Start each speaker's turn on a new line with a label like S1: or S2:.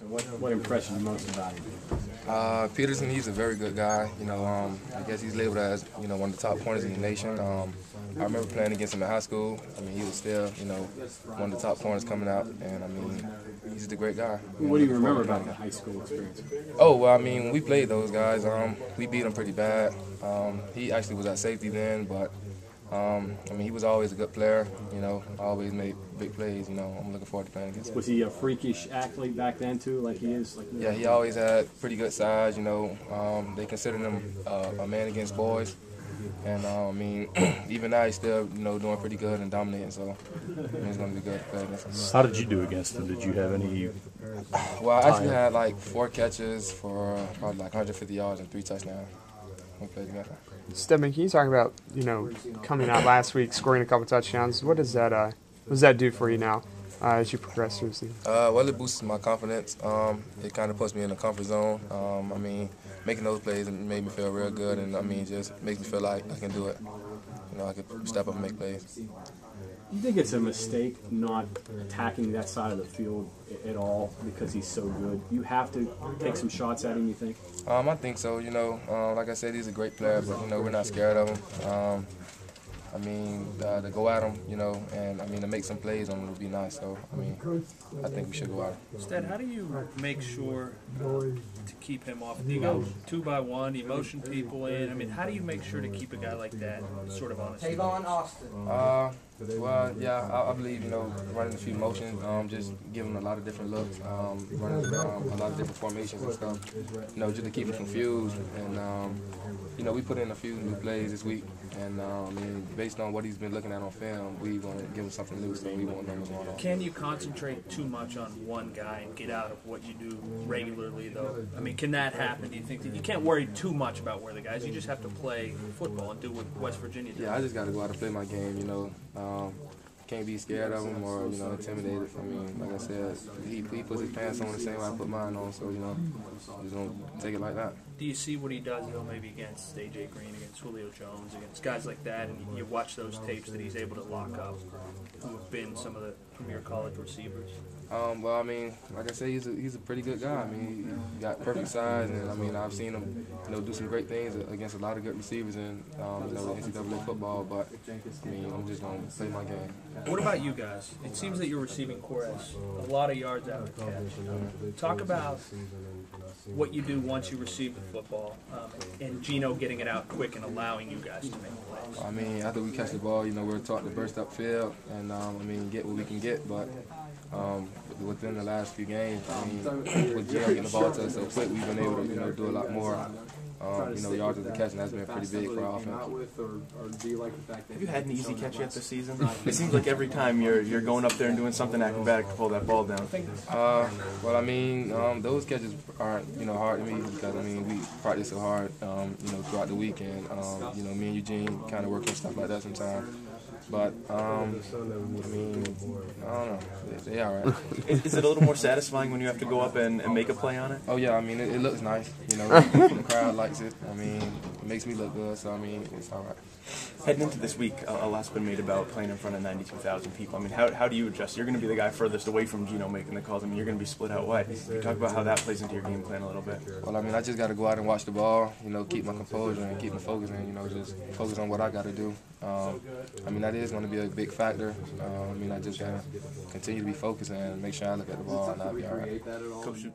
S1: So what impressed you most about him?
S2: Peterson, he's a very good guy. I guess he's labeled as, one of the top pointers in the nation. I remember playing against him in high school. He was still, one of the top pointers coming out. And, he's just a great guy.
S1: What do you remember about the high school experience?
S2: Oh, well, when we played those guys. We beat them pretty bad. He actually was at safety then, but he was always a good player, always made big plays, I'm looking forward to playing against him.
S1: Was he a freakish athlete back then too, like he is?
S2: Yeah, he always had pretty good size, they considered him a man against boys. And, even now he's still, doing pretty good and dominating, so it's going to be good to play against him.
S3: How did you do against him? Did you have any
S2: Well, I actually had like 4 catches for probably like 150 yards and 3 touchdowns. We played together.
S4: Stedman, can you talk about, coming out last week, scoring a couple touchdowns? What does that do for you now as you progress through the season?
S2: Well, it boosts my confidence. It kind of puts me in the comfort zone. Making those plays made me feel real good, and just makes me feel like I can do it. I can step up and make plays.
S1: You think it's a mistake not attacking that side of the field at all because he's so good? You have to take some shots at him, you think?
S2: I think so. Like I said, he's a great player, but we're not scared of him. To go at him, and to make some plays on him would be nice. So, I think we should go at him.
S5: Stead, how do you make sure to keep him off? Do you go 2-by-1? Do you motion people in? How do you make sure to keep a guy like that sort of on his feet?
S2: Well, yeah, I believe, running a few motions, just giving a lot of different looks, running a lot of different formations and stuff, just to keep him confused. And, we put in a few new plays this week, and, based on what he's been looking at on film, we want to give him something new, so we want to know what's going on.
S5: Can you concentrate too much on one guy and get out of what you do regularly, though? Can that happen? Do you think that you can't worry too much about where the guys, you just have to play football and do what West Virginia does?
S2: Yeah, I just got to go out and play my game, can't be scared of him or, intimidated. Like I said, he puts his pants on the same way I put mine on, so, just going to take it like that.
S5: Do you see what he does, though, maybe against A.J. Green, against Julio Jones, against guys like that, and you watch those tapes that he's able to lock up, who have been some of the premier college receivers?
S2: Well, like I said, he's a pretty good guy. He got perfect size, and I've seen him, do some great things against a lot of good receivers in, NCAA football. But I'm just gonna play my game.
S5: What about you guys? It seems that your receiving core has a lot of yards out of the catch. Talk about what you do once you receive the football, and Gino getting it out quick and allowing you guys to make plays.
S2: After we catch the ball, we're taught to burst upfield and get what we can get, but. Within the last few games, with Gino getting the ball to us so quick, we've been able to, do a lot more, yards of the catch, and that's been pretty big for our offense.
S6: Have you had an easy catch yet this season? It seems like every time you're going up there and doing something acrobatic to pull that ball down.
S2: Those catches aren't, hard to me because, we practice so hard, throughout the weekend. Me and Eugene kind of work on stuff like that sometimes. But, I don't know. They all right.
S6: Is it a little more satisfying when you have to go up and make a play on it?
S2: Oh, yeah. It looks nice. The crowd likes it. It makes me look good. So, it's all right.
S6: Heading into this week, a lot's been made about playing in front of 92,000 people. How do you adjust? You're going to be the guy furthest away from Gino making the calls. You're going to be split out wide. Can you talk about how that plays into your game plan a little bit?
S2: Well, I just got to go out and watch the ball, keep my composure and keep my focus and, just focus on what I got to do. That is going to be a big factor. I just got to continue to be focused and make sure I look at the ball and I'll be all right.
S6: Coach,